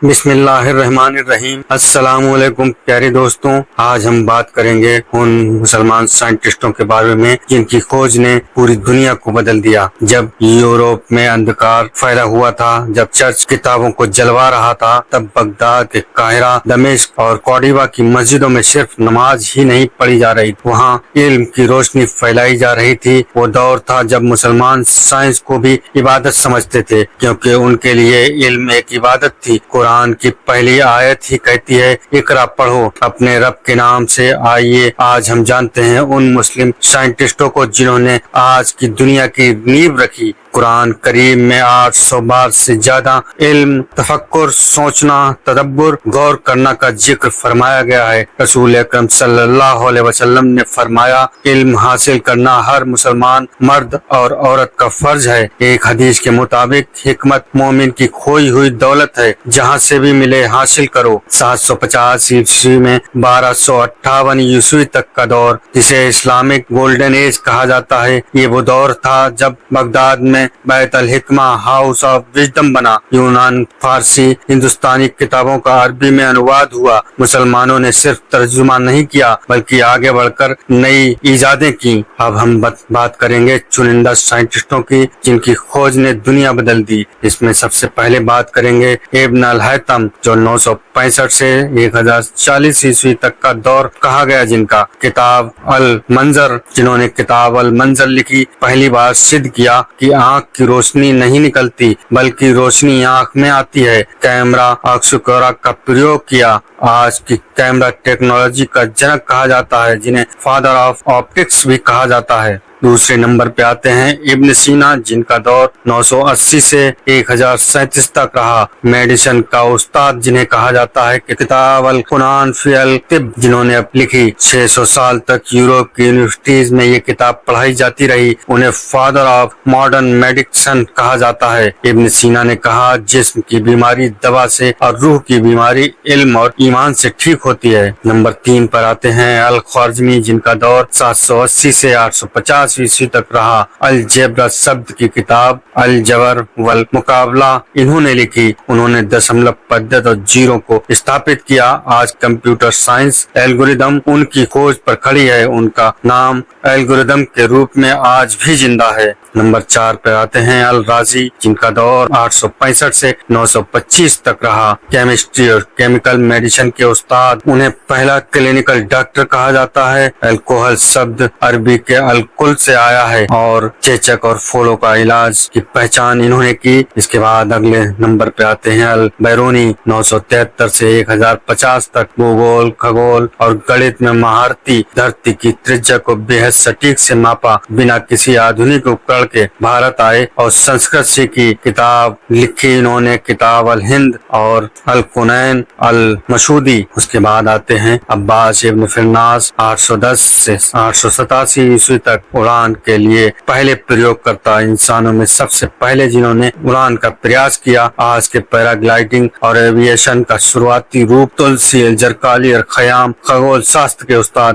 بسم اللہ الرحمن الرحیم۔ السلام علیکم پیارے دوستوں، آج ہم بات کریں گے ان مسلمان سائنٹسٹوں کے بارے میں جن کی کھوج نے پوری دنیا کو بدل دیا۔ جب یورپ میں اندھکار پھیلا ہوا تھا، جب چرچ کتابوں کو جلوا رہا تھا، تب بغداد، قاہرہ، دمشق اور کورڈوبا کی مسجدوں میں صرف نماز ہی نہیں پڑھی جا رہی، وہاں علم کی روشنی پھیلائی جا رہی تھی۔ وہ دور تھا جب مسلمان سائنس کو بھی عبادت سمجھتے تھے، کیونکہ ان کے لیے علم ایک عبادت تھی۔ قرآن کی پہلی آیت ہی کہتی ہے، اقرا پڑھو اپنے رب کے نام سے۔ آئیے آج ہم جانتے ہیں ان مسلم سائنٹسٹوں کو جنہوں نے آج کی دنیا کی نیو رکھی۔ قرآن کریم میں 800 بار سے زیادہ علم، تفکر، سوچنا، تدبر، غور کرنا کا ذکر فرمایا گیا ہے۔ رسول اکرم صلی اللہ علیہ وسلم نے فرمایا، علم حاصل کرنا ہر مسلمان مرد اور عورت کا فرض ہے۔ ایک حدیث کے مطابق حکمت مومن کی کھوئی ہوئی دولت ہے، جہاں سے بھی ملے حاصل کرو۔ 750 عیسوی میں 1258 عیسوی تک کا دور، جسے اسلامک گولڈن ایج کہا جاتا ہے، یہ وہ دور تھا جب بغداد میں بیت الحکمہ ہاؤس آف وژڈم بنا۔ یونان، فارسی، ہندوستانی کتابوں کا عربی میں انواد ہوا۔ مسلمانوں نے صرف ترجمہ نہیں کیا بلکہ آگے بڑھ کر نئی ایجادیں کی۔ اب ہم بات کریں گے چنندہ سائنٹسٹوں کی جن کی کھوج نے دنیا بدل دی۔ اس میں سب سے پہلے بات کریں گے ابن الہیثم، جو 965 سے 1040 عیسوی تک کا دور کہا گیا، جن کا کتاب المنظر، جنہوں نے کتاب المنظر لکھی۔ پہلی بار سدھ کیا کہ آنکھ کی روشنی نہیں نکلتی بلکہ روشنی آنکھ میں آتی ہے۔ کیمرہ آکسیکورا کا پریوگ کیا۔ آج کی کیمرہ ٹیکنالوجی کا جنک کہا جاتا ہے، جنہیں فادر آف آپٹکس بھی کہا جاتا ہے۔ دوسرے نمبر پہ آتے ہیں ابن سینا، جن کا دور 980 سے 1037 تک رہا۔ میڈیسن کا استاد جنہیں کہا جاتا ہے کہ کتاب القرآن فی الطب، جنہوں نے لکھی۔ 600 سال تک یورپ کی یونیورسٹیز میں یہ کتاب پڑھائی جاتی رہی۔ انہیں فادر آف ماڈرن میڈیسن کہا جاتا ہے۔ ابن سینا نے کہا، جسم کی بیماری دوا سے اور روح کی بیماری علم اور ایمان سے ٹھیک ہوتی ہے۔ نمبر 3 پر آتے ہیں الخوارزمی، جن کا دور 780 سے 850 عیسوی تک رہا۔ الجبرا شبد کی کتاب الجبر والمقابلہ انہوں نے لکھی۔ انہوں نے دشملو پدھت اور زیرو کو استھاپت کیا۔ آج کمپیوٹر سائنس الگوریدم ان کی کھوج پر کھڑی ہے۔ ان کا نام الگوریدم کے روپ میں آج بھی زندہ ہے۔ نمبر 4 پر آتے ہیں الرازی، جن کا دور 865 سے 925 تک رہا۔ کیمسٹری اور کیمیکل میڈیسن کے استاد، انہیں پہلا کلینکل ڈاکٹر کہا جاتا ہے۔ الکوہل شبد عربی کے الکل سے آیا ہے اور چیچک اور پھولوں کا علاج کی پہچان انہوں نے کی۔ اس کے بعد اگلے نمبر پہ آتے ہیں البیرونی، 973 سے 1050 تک۔ بھوگول، کھگول اور گڑت میں مہارتی، دھرتی کی تریجیا کو بے حد سٹیک سے ماپا بنا کسی آدھونک اپکرن کے بھارت آئے اور سنسکرت سیکھی۔ کتاب لکھی انہوں نے کتاب الہند اور القنین المشہودی۔ اس کے بعد آتے ہیں عباس ابن فرناس، 810 سے 887 عیسوی تک۔ اڑان کے لیے پہلے پریوگ کرتا انسانوں میں سب سے پہلے جنہوں نے اڑان کا پریاس کیا۔ آج کے پیراگلائڈنگ اور ایویشن کا شروعاتی روپ تلسی الجرکالی اور خیام، خگول شاستر کے استاد،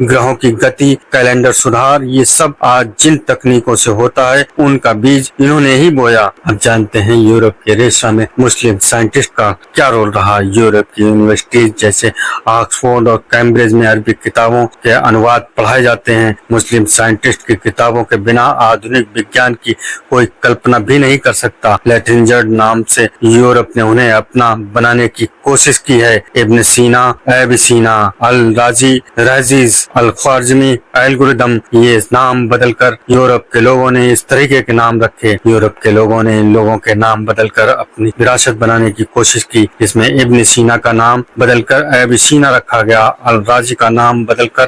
گرہوں کی گتی، کیلنڈر سدھار، یہ سب آج جن تکنیکوں سے ہوتا ہے ان کا بیج انہوں نے ہی بویا۔ اب جانتے ہیں یورپ کے ریشہ میں مسلم سائنٹسٹ کا کیا رول رہا۔ یورپ کی یونیورسٹیز جیسے آکسفورڈ اور کیمبرج میں عربی کتابوں کے انواد پڑھائے جاتے ہیں۔ مسلم سائنٹسٹ کی کتابوں کے بنا آدھونک وگیان کی کوئی کلپنا بھی نہیں کر سکتا۔ لیٹنجرڈ نام سے یورپ نے انہیں اپنا بنانے کی کوشش کی ہے۔ ابن سینا، ایویسینا، الرازی، رازیز، الخوارزمی، الگوریدم، یہ نام بدل کر یورپ کے لوگوں نے اس طریقے کے نام رکھے۔ یورپ کے لوگوں نے ان لوگوں کے نام بدل کر اپنی وراثت بنانے کی کوشش کی، جس میں ابن سینا کا نام بدل کر ایویسینا رکھا گیا، الرازی کا نام بدل کر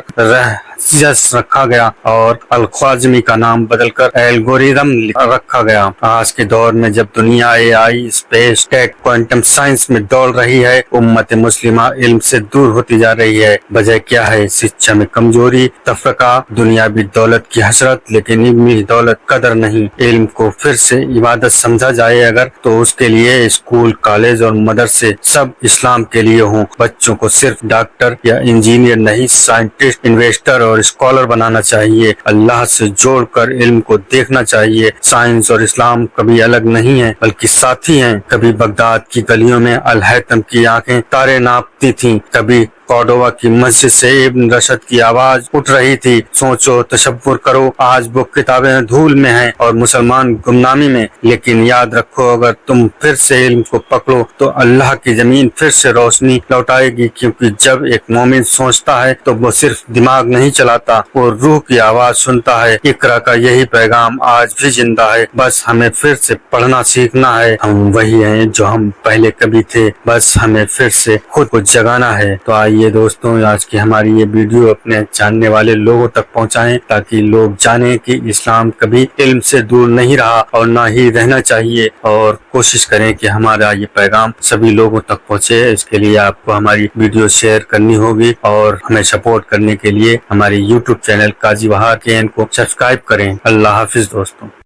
رکھا گیا اور الخوارزمی کا نام بدل کر الگوریدم رکھا گیا۔ آج کے دور میں جب دنیا اے آئی، اسپیس ٹیک، کوانٹم سائنس میں دوڑ رہی ہے، امت مسلمہ علم سے دور ہوتی جا رہی ہے۔ وجہ کیا ہے؟ شکشا میں کمزوری، تفرقہ، دنیاوی دولت کی حسرت، لیکن علمی دولت قدر نہیں۔ علم کو پھر سے عبادت سمجھا جائے اگر، تو اس کے لیے اسکول، کالج اور مدرسے سب اسلام کے لیے ہوں۔ بچوں کو صرف ڈاکٹر یا انجینئر نہیں، سائنٹسٹ، انویسٹر اور اسکالر بنانا چاہیے، اللہ سے جوڑ کر علم کو دیکھنا چاہیے۔ سائنس اور اسلام کبھی الگ نہیں ہیں بلکہ ساتھی ہیں۔ کبھی بغداد کی گلیوں میں الہیثم کی آنکھیں تارے ناپتی تھیں، کبھی کورڈوبا کی مسجد سے ابن رشد کی آواز اٹھ رہی تھی۔ سوچو، تصور کرو، آج وہ کتابیں دھول میں ہیں اور مسلمان گمنامی میں، لیکن یاد رکھو اگر تم پھر سے علم کو پکڑو تو اللہ کی زمین پھر سے روشنی لوٹائے گی، کیونکہ جب ایک مومن سوچتا ہے تو وہ صرف دماغ نہیں چلاتا، وہ روح کی آواز سنتا ہے۔ اقرا کا یہی پیغام آج بھی زندہ ہے، بس ہمیں پھر سے پڑھنا سیکھنا ہے۔ ہم وہی ہیں جو ہم پہلے کبھی تھے، بس ہمیں پھر سے خود کو جگانا ہے۔ تو آئیے دوستوں، آج کی ہماری یہ ویڈیو اپنے جاننے والے لوگوں تک پہنچائیں تاکہ لوگ جانیں کہ اسلام کبھی علم سے دور نہیں رہا اور نہ ہی رہنا چاہیے، اور کوشش کریں کہ ہمارا یہ پیغام سبھی لوگوں تک پہنچے۔ اس کے لیے آپ کو ہماری ویڈیو شیئر کرنی ہوگی اور ہمیں سپورٹ کرنے کے لیے ہماری YouTube چینل قاضی بہار KN کو سبسکرائب کریں۔ اللہ حافظ دوستوں۔